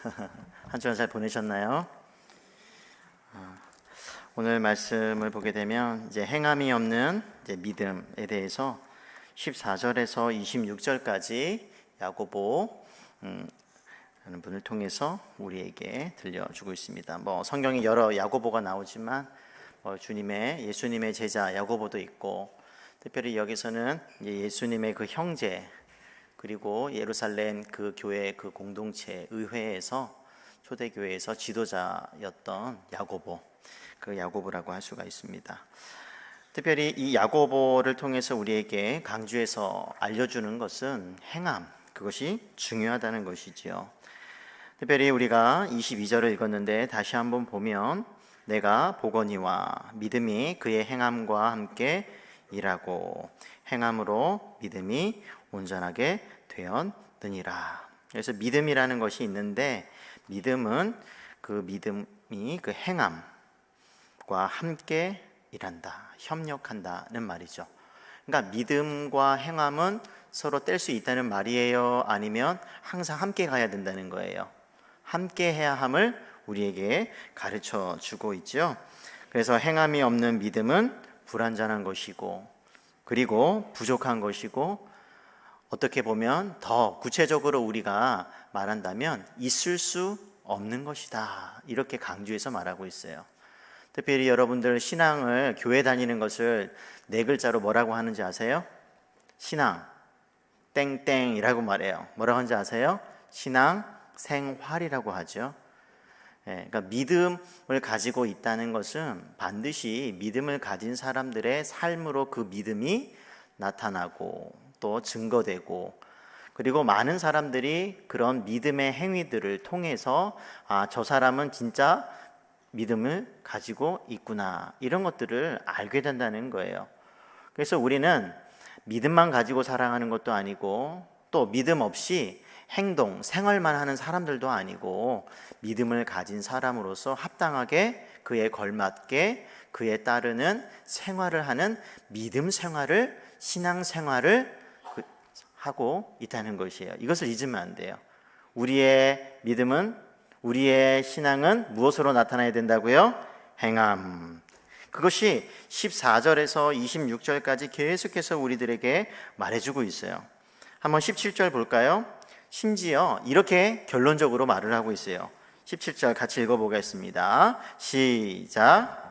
한 주간 잘 보내셨나요? 오늘 말씀을 보게 되면 이제 행함이 없는 이제 믿음에 대해서 14절에서 26절까지 야고보 하는 분을 통해서 우리에게 들려주고 있습니다. 성경에 여러 야고보가 나오지만 예수님의 제자 야고보도 있고, 특별히 여기서는 예수님의 그 형제, 그리고 예루살렘 그 교회 그 공동체 의회에서 초대교회에서 지도자였던 야고보, 그 야고보라고 할 수가 있습니다. 특별히 이 야고보를 통해서 우리에게 강조해서 알려주는 것은 행함, 그것이 중요하다는 것이지요. 특별히 우리가 22절을 읽었는데 다시 한번 보면, 내가 보거니와 믿음이 그의 행함과 함께 일하고 행함으로 믿음이 온전하게 되었느니라. 그래서 믿음이라는 것이 있는데, 믿음은 그 믿음이 그 행함과 함께 일한다, 협력한다는 말이죠. 그러니까 믿음과 행함은 서로 뗄 수 있다는 말이에요? 아니면 항상 함께 가야 된다는 거예요? 함께 해야 함을 우리에게 가르쳐 주고 있죠. 그래서 행함이 없는 믿음은 불완전한 것이고, 그리고 부족한 것이고, 어떻게 보면 더 구체적으로 우리가 말한다면 있을 수 없는 것이다, 이렇게 강조해서 말하고 있어요. 특별히 여러분들 신앙을, 교회 다니는 것을 네 글자로 뭐라고 하는지 아세요? 신앙 땡땡이라고 말해요. 뭐라고 하는지 아세요? 신앙 생활이라고 하죠. 그러니까 믿음을 가지고 있다는 것은 반드시 믿음을 가진 사람들의 삶으로 그 믿음이 나타나고 또 증거되고, 그리고 많은 사람들이 그런 믿음의 행위들을 통해서 저 사람은 진짜 믿음을 가지고 있구나, 이런 것들을 알게 된다는 거예요. 그래서 우리는 믿음만 가지고 살아가는 것도 아니고, 또 믿음 없이 행동, 생활만 하는 사람들도 아니고, 믿음을 가진 사람으로서 합당하게 그에 걸맞게 그에 따르는 생활을 하는 믿음 생활을, 신앙 생활을 하고 있다는 것이에요. 이것을 잊으면 안 돼요. 우리의 믿음은, 우리의 신앙은 무엇으로 나타나야 된다고요? 행함. 그것이 14절에서 26절까지 계속해서 우리들에게 말해주고 있어요. 한번 17절 볼까요? 심지어 이렇게 결론적으로 말을 하고 있어요. 17절 같이 읽어보겠습니다. 시작.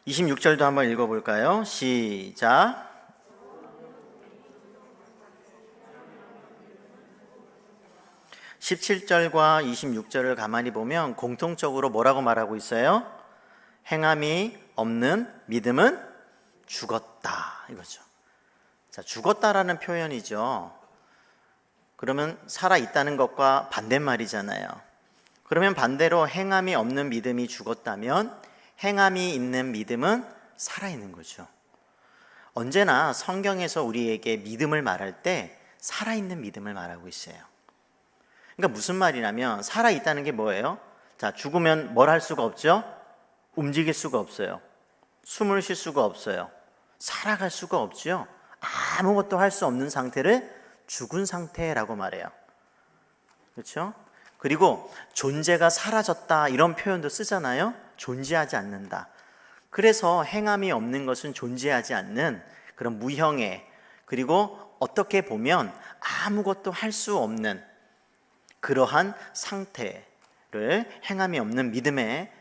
(26절도) 한번 읽어볼까요? 시작. (17절과) (26절을) 가만히 보면 공통적으로 뭐라고 말하고 있어요? 행함이 없는 믿음은 죽었다, 이거죠. 자, 죽었다라는 표현이죠. 그러면 살아있다는 것과 반대말이잖아요. 그러면 반대로 행함이 없는 믿음이 죽었다면 행함이 있는 믿음은 살아있는 거죠. 언제나 성경에서 우리에게 믿음을 말할 때 살아있는 믿음을 말하고 있어요. 그러니까 무슨 말이냐면, 살아있다는 게 뭐예요? 자, 죽으면 뭘 할 수가 없죠? 움직일 수가 없어요. 숨을 쉴 수가 없어요. 살아갈 수가 없죠. 아무것도 할 수 없는 상태를 죽은 상태라고 말해요. 그렇죠? 그리고 존재가 사라졌다, 이런 표현도 쓰잖아요. 존재하지 않는다. 그래서 행함이 없는 것은 존재하지 않는 그런 무형의, 그리고 어떻게 보면 아무것도 할 수 없는 그러한 상태를 행함이 없는 믿음에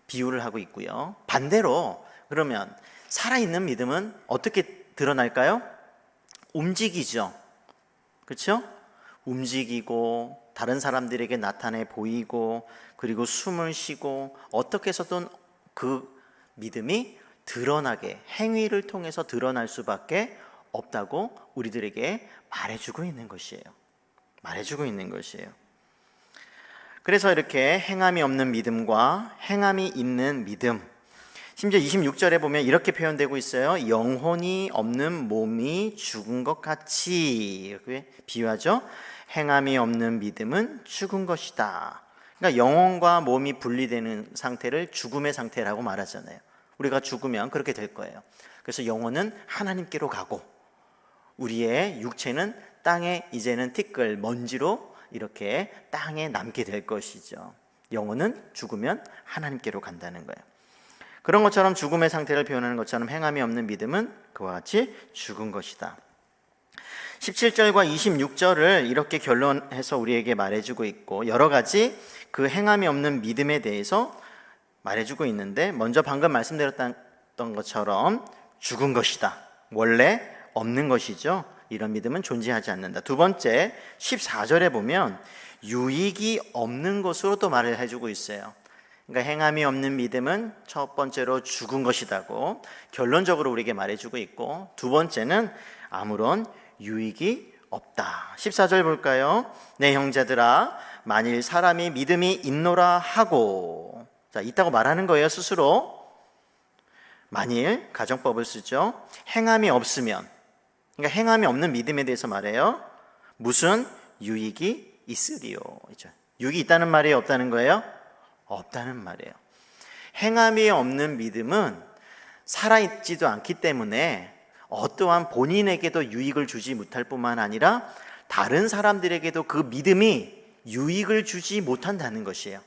비유를 하고 있고요. 반대로 그러면 살아있는 믿음은 어떻게 드러날까요? 움직이죠. 그렇죠? 움직이고 다른 사람들에게 나타내 보이고, 그리고 숨을 쉬고, 어떻게 해서든 그 믿음이 드러나게, 행위를 통해서 드러날 수밖에 없다고 우리들에게 말해주고 있는 것이에요. 말해주고 있는 것이에요. 그래서 이렇게 행함이 없는 믿음과 행함이 있는 믿음, 심지어 26절에 보면 이렇게 표현되고 있어요. 영혼이 없는 몸이 죽은 것 같이, 이렇게 비유하죠. 행함이 없는 믿음은 죽은 것이다. 그러니까 영혼과 몸이 분리되는 상태를 죽음의 상태라고 말하잖아요. 우리가 죽으면 그렇게 될 거예요. 그래서 영혼은 하나님께로 가고, 우리의 육체는 땅에 이제는 티끌 먼지로 이렇게 땅에 남게 될 것이죠. 영혼은 죽으면 하나님께로 간다는 거예요. 그런 것처럼 죽음의 상태를 표현하는 것처럼 행함이 없는 믿음은 그와 같이 죽은 것이다. 17절과 26절을 이렇게 결론해서 우리에게 말해주고 있고, 여러 가지 그 행함이 없는 믿음에 대해서 말해주고 있는데, 먼저 방금 말씀드렸던 것처럼 죽은 것이다. 원래 없는 것이죠. 이런 믿음은 존재하지 않는다. 두 번째, 14절에 보면 유익이 없는 것으로 또 말을 해주고 있어요. 그러니까 행함이 없는 믿음은 첫 번째로 죽은 것이라고 결론적으로 우리에게 말해주고 있고, 두 번째는 아무런 유익이 없다. 14절 볼까요? 내 형제들아, 만일 사람이 믿음이 있노라 하고, 자, 있다고 말하는 거예요, 스스로. 만일, 가정법을 쓰죠. 행함이 없으면, 그러니까 행함이 없는 믿음에 대해서 말해요. 무슨 유익이 있으리요. 유익이 있다는 말이에요, 없다는 거예요? 없다는 말이에요. 행함이 없는 믿음은 살아있지도 않기 때문에 어떠한 본인에게도 유익을 주지 못할 뿐만 아니라 다른 사람들에게도 그 믿음이 유익을 주지 못한다는 것이에요.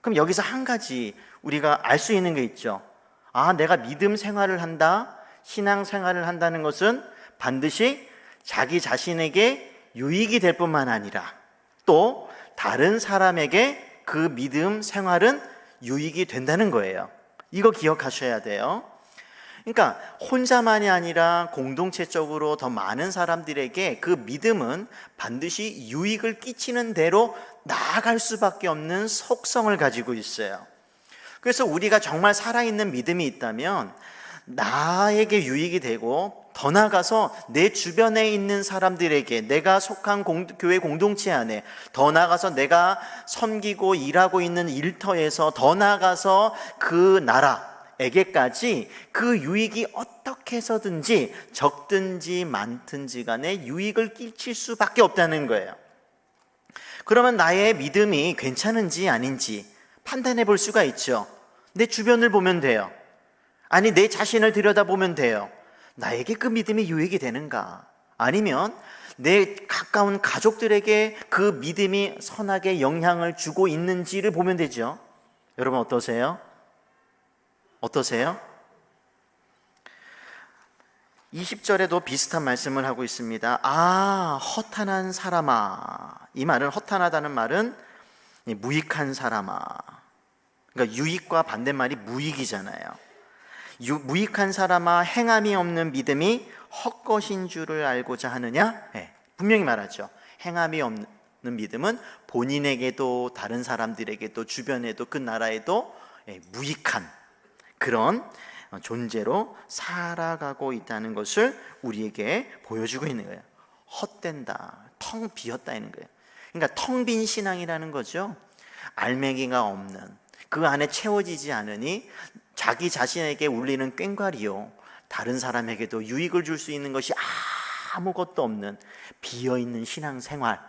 그럼 여기서 한 가지 우리가 알 수 있는 게 있죠. 아, 내가 믿음 생활을 한다, 신앙 생활을 한다는 것은 반드시 자기 자신에게 유익이 될 뿐만 아니라 또 다른 사람에게 그 믿음 생활은 유익이 된다는 거예요. 이거 기억하셔야 돼요. 그러니까 혼자만이 아니라 공동체적으로 더 많은 사람들에게 그 믿음은 반드시 유익을 끼치는 대로 나아갈 수밖에 없는 속성을 가지고 있어요. 그래서 우리가 정말 살아있는 믿음이 있다면 나에게 유익이 되고, 더 나아가서 내 주변에 있는 사람들에게, 내가 속한 교회 공동체 안에, 더 나아가서 내가 섬기고 일하고 있는 일터에서, 더 나아가서 그 나라에게까지 그 유익이 어떻게 해서든지 적든지 많든지 간에 유익을 끼칠 수밖에 없다는 거예요. 그러면 나의 믿음이 괜찮은지 아닌지 판단해 볼 수가 있죠. 내 주변을 보면 돼요. 아니, 내 자신을 들여다보면 돼요. 나에게 그 믿음이 유익이 되는가? 아니면 내 가까운 가족들에게 그 믿음이 선하게 영향을 주고 있는지를 보면 되죠. 여러분 어떠세요? 어떠세요? 20절에도 비슷한 말씀을 하고 있습니다. 아, 허탄한 사람아. 이 말은, 허탄하다는 말은 무익한 사람아. 그러니까 유익과 반대말이 무익이잖아요. 무익한 사람아, 행함이 없는 믿음이 헛것인 줄을 알고자 하느냐? 네, 분명히 말하죠. 행함이 없는 믿음은 본인에게도 다른 사람들에게도 주변에도 그 나라에도 무익한 그런 존재로 살아가고 있다는 것을 우리에게 보여주고 있는 거예요. 헛된다, 텅 비었다는 거예요. 그러니까 텅 빈 신앙이라는 거죠. 알맹이가 없는, 그 안에 채워지지 않으니 자기 자신에게 울리는 꽹과리요, 다른 사람에게도 유익을 줄 수 있는 것이 아무것도 없는 비어있는 신앙생활.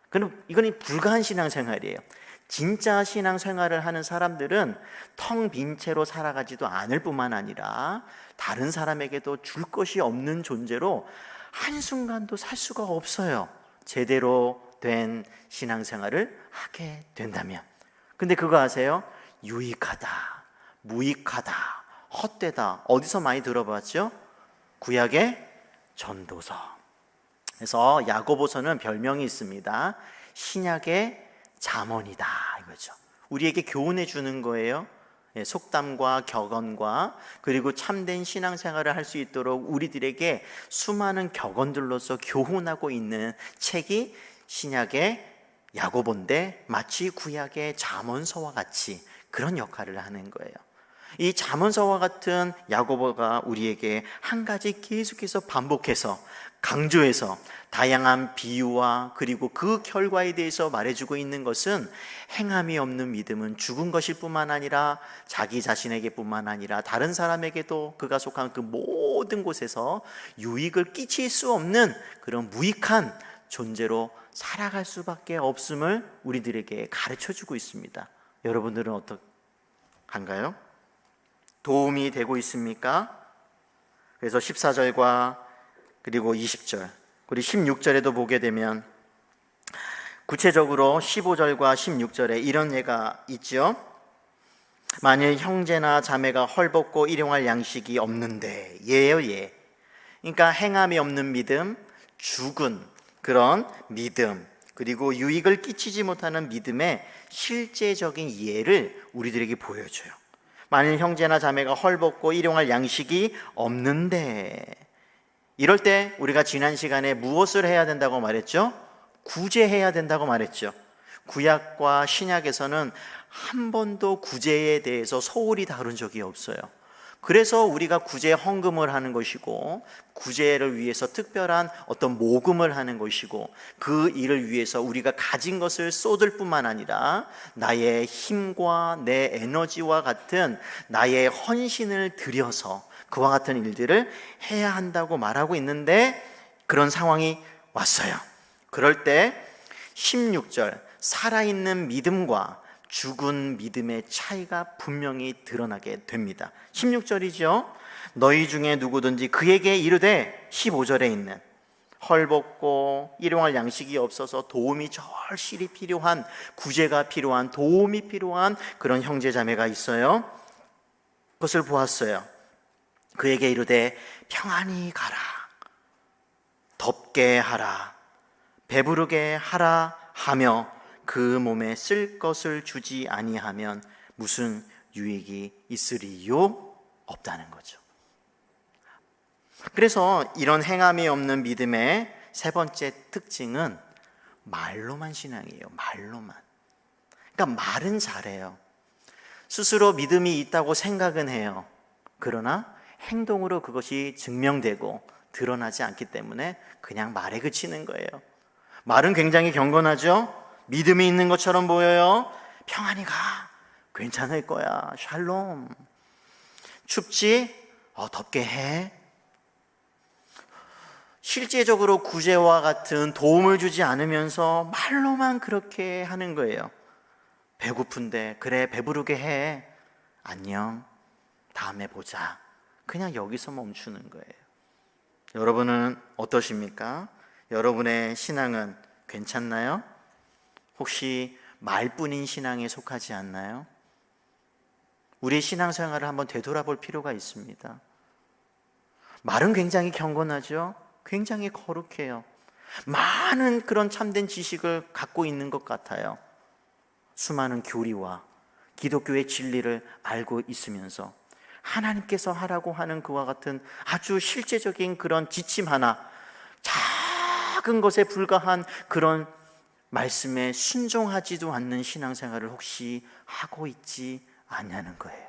그럼 이건 불가한 신앙생활이에요. 진짜 신앙생활을 하는 사람들은 텅 빈 채로 살아가지도 않을 뿐만 아니라 다른 사람에게도 줄 것이 없는 존재로 한순간도 살 수가 없어요. 제대로 된 신앙생활을 하게 된다면. 근데 그거 아세요? 유익하다, 무익하다, 헛되다. 어디서 많이 들어봤죠? 구약의 전도서. 그래서 야고보서는 별명이 있습니다. 신약의 잠언이다, 이거죠. 우리에게 교훈해 주는 거예요. 속담과 격언과, 그리고 참된 신앙생활을 할 수 있도록 우리들에게 수많은 격언들로서 교훈하고 있는 책이 신약의 야고보인데, 마치 구약의 잠언서와 같이 그런 역할을 하는 거예요. 이 잠언서와 같은 야고보가 우리에게 한 가지 계속해서 반복해서 강조해서 다양한 비유와 그리고 그 결과에 대해서 말해주고 있는 것은, 행함이 없는 믿음은 죽은 것일 뿐만 아니라 자기 자신에게 뿐만 아니라 다른 사람에게도 그가 속한 그 모든 곳에서 유익을 끼칠 수 없는 그런 무익한 존재로 살아갈 수밖에 없음을 우리들에게 가르쳐주고 있습니다. 여러분들은 어떡한가요? 도움이 되고 있습니까? 그래서 14절과 그리고 20절, 우리 16절에도 보게 되면 구체적으로 15절과 16절에 이런 예가 있죠. 만일 형제나 자매가 헐벗고 일용할 양식이 없는데, 예요, 예. 그러니까 행함이 없는 믿음, 죽은 그런 믿음, 그리고 유익을 끼치지 못하는 믿음의 실제적인 예를 우리들에게 보여줘요. 만일 형제나 자매가 헐벗고 일용할 양식이 없는데, 이럴 때 우리가 지난 시간에 무엇을 해야 된다고 말했죠? 구제해야 된다고 말했죠. 구약과 신약에서는 한 번도 구제에 대해서 소홀히 다룬 적이 없어요. 그래서 우리가 구제 헌금을 하는 것이고, 구제를 위해서 특별한 어떤 모금을 하는 것이고, 그 일을 위해서 우리가 가진 것을 쏟을 뿐만 아니라 나의 힘과 내 에너지와 같은 나의 헌신을 들여서 그와 같은 일들을 해야 한다고 말하고 있는데, 그런 상황이 왔어요. 그럴 때 16절, 살아있는 믿음과 죽은 믿음의 차이가 분명히 드러나게 됩니다. 16절이죠. 너희 중에 누구든지 그에게 이르되, 15절에 있는 헐벗고 일용할 양식이 없어서 도움이 절실히 필요한, 구제가 필요한, 도움이 필요한 그런 형제자매가 있어요. 그것을 보았어요. 그에게 이르되 평안히 가라, 덥게 하라, 배부르게 하라 하며 그 몸에 쓸 것을 주지 아니하면 무슨 유익이 있으리요? 없다는 거죠. 그래서 이런 행함이 없는 믿음의 세 번째 특징은 말로만 신앙이에요. 말로만. 그러니까 말은 잘해요. 스스로 믿음이 있다고 생각은 해요. 그러나 행동으로 그것이 증명되고 드러나지 않기 때문에 그냥 말에 그치는 거예요. 말은 굉장히 경건하죠. 믿음이 있는 것처럼 보여요. 평안히 가, 괜찮을 거야, 샬롬. 춥지? 덥게 해. 실제적으로 구제와 같은 도움을 주지 않으면서 말로만 그렇게 하는 거예요. 배고픈데, 그래, 배부르게 해. 안녕, 다음에 보자. 그냥 여기서 멈추는 거예요. 여러분은 어떠십니까? 여러분의 신앙은 괜찮나요? 혹시 말뿐인 신앙에 속하지 않나요? 우리의 신앙생활을 한번 되돌아볼 필요가 있습니다. 말은 굉장히 경건하죠. 굉장히 거룩해요. 많은 그런 참된 지식을 갖고 있는 것 같아요. 수많은 교리와 기독교의 진리를 알고 있으면서 하나님께서 하라고 하는 그와 같은 아주 실제적인 그런 지침 하나, 작은 것에 불과한 그런 말씀에 순종하지도 않는 신앙생활을 혹시 하고 있지 않냐는 거예요.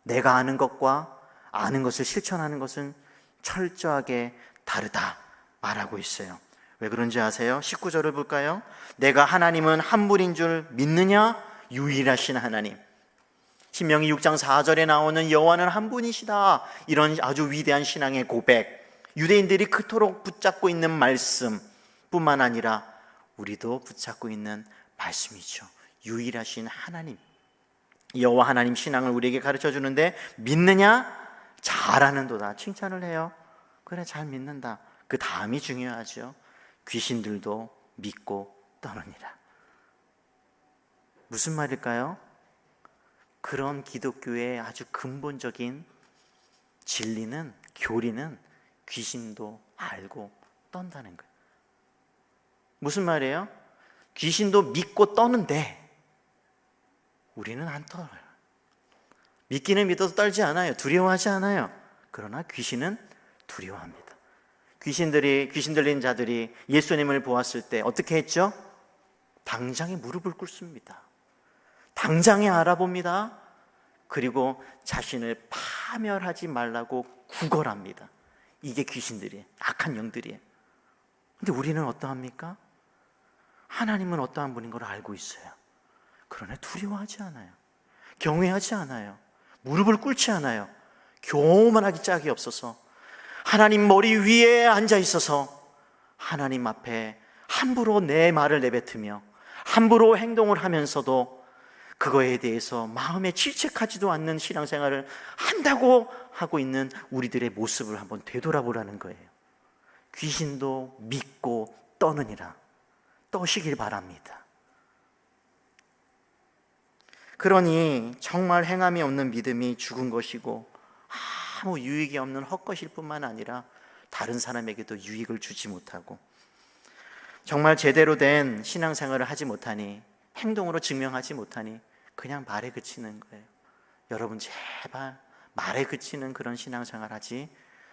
내가 아는 것과 아는 것을 실천하는 것은 철저하게 다르다 말하고 있어요. 왜 그런지 아세요? 19절을 볼까요? 내가 하나님은 한 분인 줄 믿느냐? 유일하신 하나님. 신명기 6장 4절에 나오는 여호와는 한 분이시다, 이런 아주 위대한 신앙의 고백, 유대인들이 그토록 붙잡고 있는 말씀 뿐만 아니라 우리도 붙잡고 있는 말씀이죠. 유일하신 하나님, 여호와 하나님 신앙을 우리에게 가르쳐 주는데, 믿느냐? 잘하는도다. 칭찬을 해요. 그래, 잘 믿는다. 그 다음이 중요하죠. 귀신들도 믿고 떠느니라. 무슨 말일까요? 그런 기독교의 아주 근본적인 진리는, 교리는 귀신도 알고 떤다는 거예요. 무슨 말이에요? 귀신도 믿고 떠는데 우리는 안 떠요. 믿기는 믿어도 떨지 않아요. 두려워하지 않아요. 그러나 귀신은 두려워합니다. 귀신 들린 자들이 예수님을 보았을 때 어떻게 했죠? 당장에 무릎을 꿇습니다. 당장에 알아봅니다. 그리고 자신을 파멸하지 말라고 구걸합니다. 이게 귀신들이에요. 악한 영들이에요. 근데 우리는 어떠합니까? 하나님은 어떠한 분인 걸 알고 있어요. 그러나 두려워하지 않아요. 경외하지 않아요. 무릎을 꿇지 않아요. 교만하기 짝이 없어서 하나님 머리 위에 앉아 있어서 하나님 앞에 함부로 내 말을 내뱉으며 함부로 행동을 하면서도 그거에 대해서 마음에 질책하지도 않는 신앙생활을 한다고 하고 있는 우리들의 모습을 한번 되돌아보라는 거예요. 귀신도 믿고 떠느니라. 떠시길 바랍니다. 그러니 정말 행함이 없는 믿음이 죽은 것이고 아무 유익이 없는 헛것일 뿐만 아니라 다른 사람에게도 유익을 주지 못하고 정말 제대로 된 신앙생활을 하지 못하니, 행동으로 증명하지 못하니 그냥 말에 그치는 거예요. 여러분 제발 말에 그치는 그런 신앙생활 하지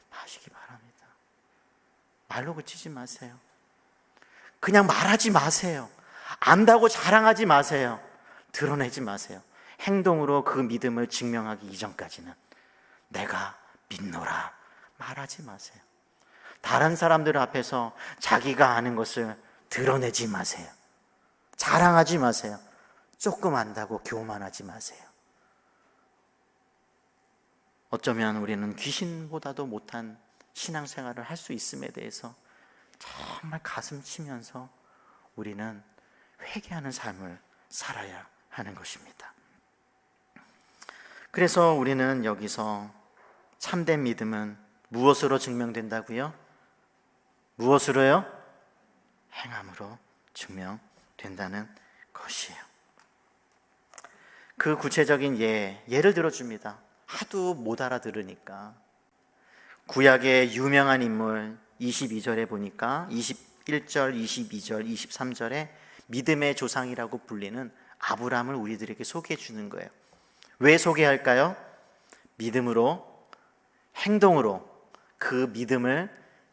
마시기 바랍니다. 말로 그치지 마세요. 그냥 말하지 마세요. 안다고 자랑하지 마세요. 드러내지 마세요. 행동으로 그 믿음을 증명하기 이전까지는 내가 믿노라 말하지 마세요. 다른 사람들 앞에서 자기가 아는 것을 드러내지 마세요. 자랑하지 마세요. 조금 안다고 교만하지 마세요. 어쩌면 우리는 귀신보다도 못한 신앙생활을 할 수 있음에 대해서 정말 가슴 치면서 우리는 회개하는 삶을 살아야 하는 것입니다. 그래서 우리는 여기서 참된 믿음은 무엇으로 증명된다고요? 무엇으로요? 행함으로 증명된다는 것이에요. 그 구체적인 예를 들어줍니다. 하도 못 알아들으니까. 구약의 유명한 인물 22절에 보니까 21절, 22절, 23절에 믿음의 조상이라고 불리는 아브라함을 우리들에게 소개해 주는 거예요. 왜 소개할까요? 믿음으로, 행동으로 그 믿음을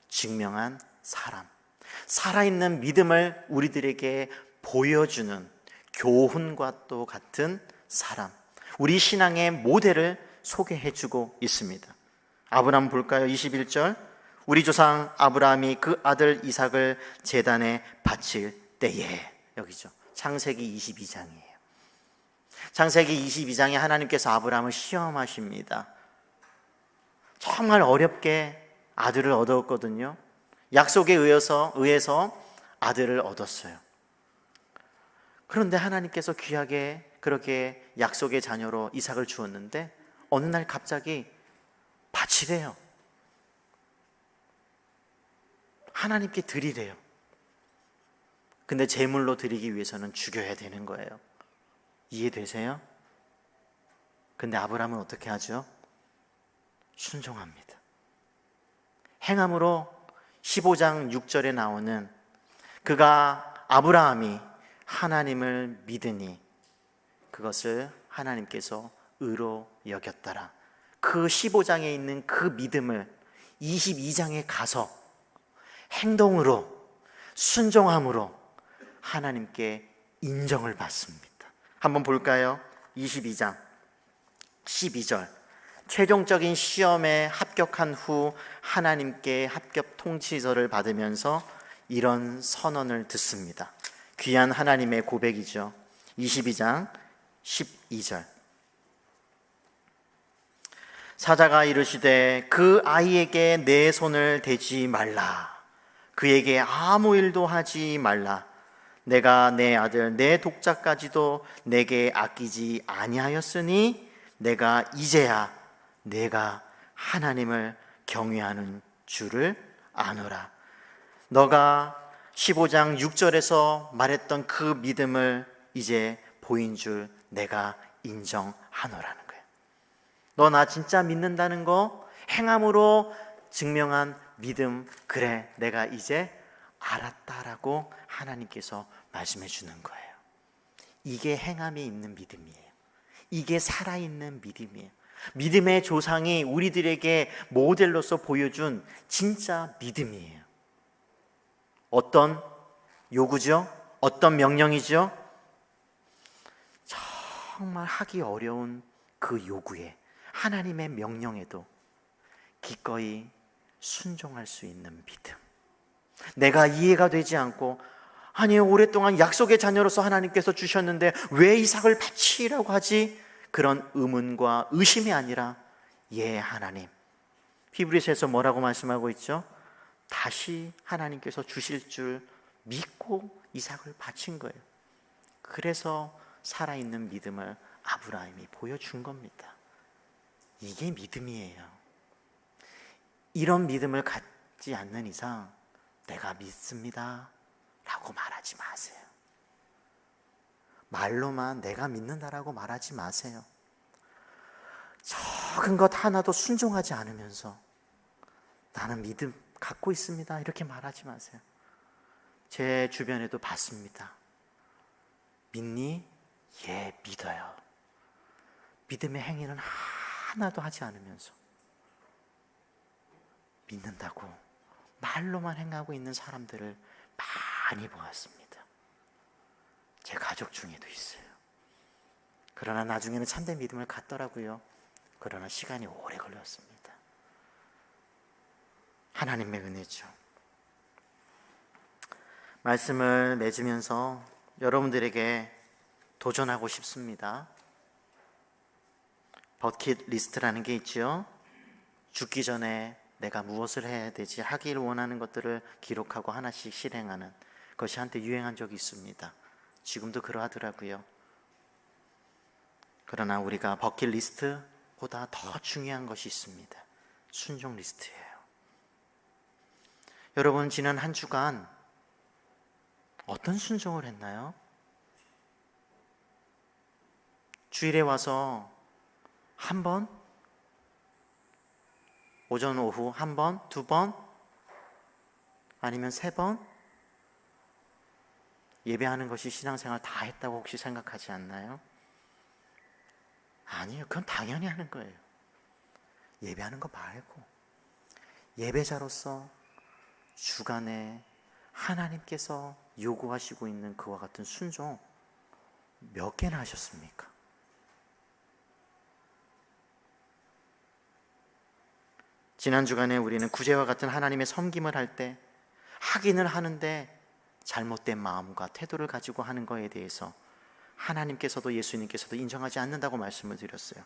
증명한 사람, 살아있는 믿음을 우리들에게 보여주는 교훈과 또 같은 사람, 우리 신앙의 모델을 소개해 주고 있습니다. 아브라함 볼까요? 21절, 우리 조상 아브라함이 그 아들 이삭을 제단에 바칠 때에, 여기죠. 창세기 22장이에요. 창세기 22장에 하나님께서 아브라함을 시험하십니다. 정말 어렵게 아들을 얻었거든요. 약속에 의해서 아들을 얻었어요. 그런데 하나님께서 귀하게 그렇게 약속의 자녀로 이삭을 주었는데 어느 날 갑자기 바치래요. 하나님께 드리래요. 근데 제물로 드리기 위해서는 죽여야 되는 거예요. 이해되세요? 근데 아브라함은 어떻게 하죠? 순종합니다. 행함으로 15장 6절에 나오는 그가 아브라함이 하나님을 믿으니 그것을 하나님께서 의로 여겼더라. 그 15장에 있는 그 믿음을 22장에 가서 행동으로, 순종함으로 하나님께 인정을 받습니다. 한번 볼까요? 22장 12절, 최종적인 시험에 합격한 후 하나님께 합격 통지서를 받으면서 이런 선언을 듣습니다. 귀한 하나님의 고백이죠. 22장 12절, 사자가 이르시되 그 아이에게 내 손을 대지 말라. 그에게 아무 일도 하지 말라. 내가 내 아들 내 독자까지도 내게 아끼지 아니하였으니 내가 이제야 내가 하나님을 경외하는 줄을 아노라. 너가 15장 6절에서 말했던 그 믿음을 이제 보인 줄 내가 인정하노라는 거예요. 너 나 진짜 믿는다는 거, 행함으로 증명한 믿음, 그래 내가 이제 알았다라고 하나님께서 말씀해 주는 거예요. 이게 행함이 있는 믿음이에요. 이게 살아있는 믿음이에요. 믿음의 조상이 우리들에게 모델로서 보여준 진짜 믿음이에요. 어떤 요구죠? 어떤 명령이죠? 정말 하기 어려운 그 요구에, 하나님의 명령에도 기꺼이 순종할 수 있는 믿음. 내가 이해가 되지 않고, 아니 오랫동안 약속의 자녀로서 하나님께서 주셨는데 왜 이삭을 바치라고 하지? 그런 의문과 의심이 아니라, 예 하나님, 히브리서에서 뭐라고 말씀하고 있죠? 다시 하나님께서 주실 줄 믿고 이삭을 바친 거예요. 그래서 살아있는 믿음을 아브라함이 보여준 겁니다. 이게 믿음이에요. 이런 믿음을 받지 않는 이상 내가 믿습니다 라고 말하지 마세요. 말로만 내가 믿는다라고 말하지 마세요. 적은 것 하나도 순종하지 않으면서 나는 믿음 갖고 있습니다 이렇게 말하지 마세요. 제 주변에도 봤습니다. 믿니? 예, 믿어요. 믿음의 행위는 하나도 하지 않으면서 믿는다고 말로만 행하고 있는 사람들을 많이 보았습니다. 제 가족 중에도 있어요. 그러나 나중에는 참된 믿음을 갖더라고요. 그러나 시간이 오래 걸렸습니다. 하나님의 은혜죠. 말씀을 맺으면서 여러분들에게 도전하고 싶습니다. 버킷 리스트라는 게 있죠. 죽기 전에 내가 무엇을 해야 되지, 하길 원하는 것들을 기록하고 하나씩 실행하는 것이 한때 유행한 적이 있습니다. 지금도 그러하더라고요. 그러나 우리가 버킷 리스트보다 더 중요한 것이 있습니다. 순종 리스트예요. 여러분, 지난 한 주간 어떤 순종을 했나요? 주일에 와서 한 번, 오전 오후 한 번, 두 번, 아니면 세 번 예배하는 것이 신앙생활 다 했다고 혹시 생각하지 않나요? 아니에요. 그건 당연히 하는 거예요. 예배하는 거 말고 예배자로서 주간에 하나님께서 요구하시고 있는 그와 같은 순종 몇 개나 하셨습니까? 지난 주간에 우리는 구제와 같은 하나님의 섬김을 할 때 하기는 하는데 잘못된 마음과 태도를 가지고 하는 것에 대해서 하나님께서도 예수님께서도 인정하지 않는다고 말씀을 드렸어요.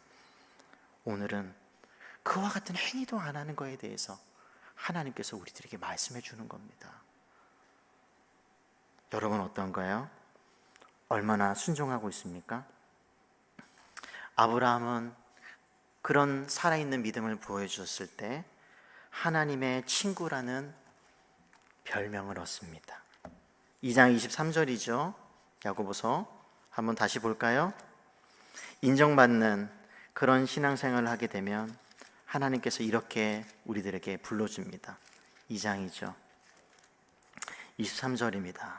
오늘은 그와 같은 행위도 안 하는 것에 대해서 하나님께서 우리들에게 말씀해 주는 겁니다. 여러분 어떤가요? 얼마나 순종하고 있습니까? 아브라함은 그런 살아있는 믿음을 보여주었을 때 하나님의 친구라는 별명을 얻습니다. 2장 23절이죠. 야고보서 한번 다시 볼까요? 인정받는 그런 신앙생활을 하게 되면 하나님께서 이렇게 우리들에게 불러줍니다. 2장이죠. 23절입니다.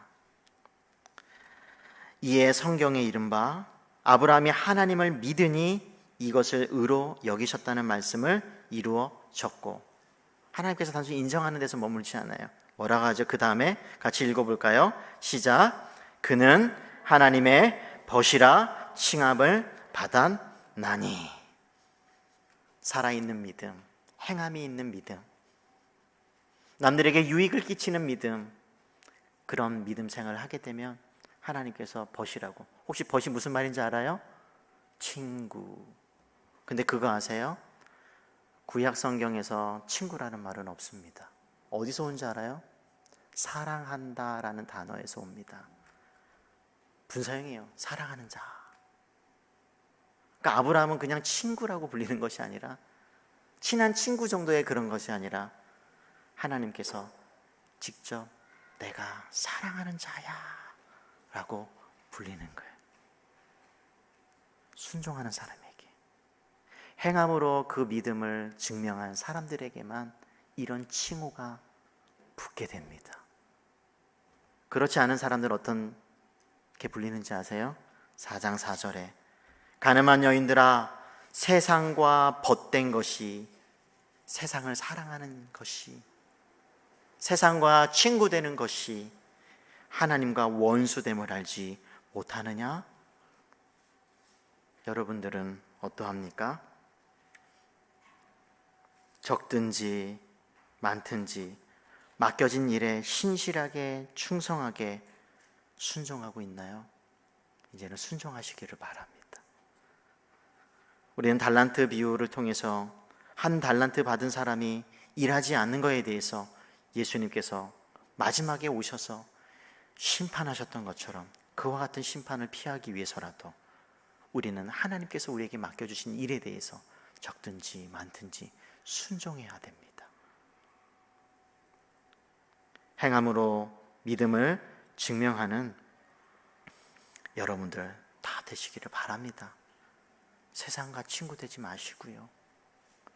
이에 성경에 이른바 아브라함이 하나님을 믿으니 이것을 의로 여기셨다는 말씀을 이루어졌고, 하나님께서 단순히 인정하는 데서 머물지 않아요. 뭐라고 하죠? 그 다음에 같이 읽어볼까요? 시작. 그는 하나님의 벗이라 칭함을 받았나니. 살아있는 믿음, 행함이 있는 믿음, 남들에게 유익을 끼치는 믿음, 그런 믿음 생활을 하게 되면 하나님께서 벗이라고. 혹시 벗이 무슨 말인지 알아요? 친구. 근데 그거 아세요? 구약 성경에서 친구라는 말은 없습니다. 어디서 온지 알아요? 사랑한다라는 단어에서 옵니다. 분사형이에요. 사랑하는 자. 그러니까 아브라함은 그냥 친구라고 불리는 것이 아니라, 친한 친구 정도의 그런 것이 아니라 하나님께서 직접 내가 사랑하는 자야 라고 불리는 거예요. 순종하는 사람에게, 행함으로 그 믿음을 증명한 사람들에게만 이런 칭호가 붙게 됩니다. 그렇지 않은 사람들 어떻게 불리는지 아세요? 4장 4절에 가늠한 여인들아, 세상과 벗된 것이, 세상을 사랑하는 것이, 세상과 친구되는 것이 하나님과 원수됨을 알지 못하느냐? 여러분들은 어떠합니까? 적든지 많든지 맡겨진 일에 신실하게 충성하게 순종하고 있나요? 이제는 순종하시기를 바랍니다. 우리는 달란트 비유를 통해서 한 달란트 받은 사람이 일하지 않는 것에 대해서 예수님께서 마지막에 오셔서 심판하셨던 것처럼 그와 같은 심판을 피하기 위해서라도 우리는 하나님께서 우리에게 맡겨주신 일에 대해서 적든지 많든지 순종해야 됩니다. 행함으로 믿음을 증명하는 여러분들 다 되시기를 바랍니다. 세상과 친구 되지 마시고요.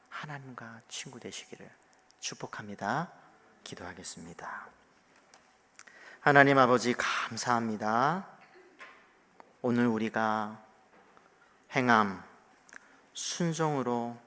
하나님과 친구 되시기를 축복합니다. 기도하겠습니다. 하나님 아버지 감사합니다. 오늘 우리가 행함, 순종으로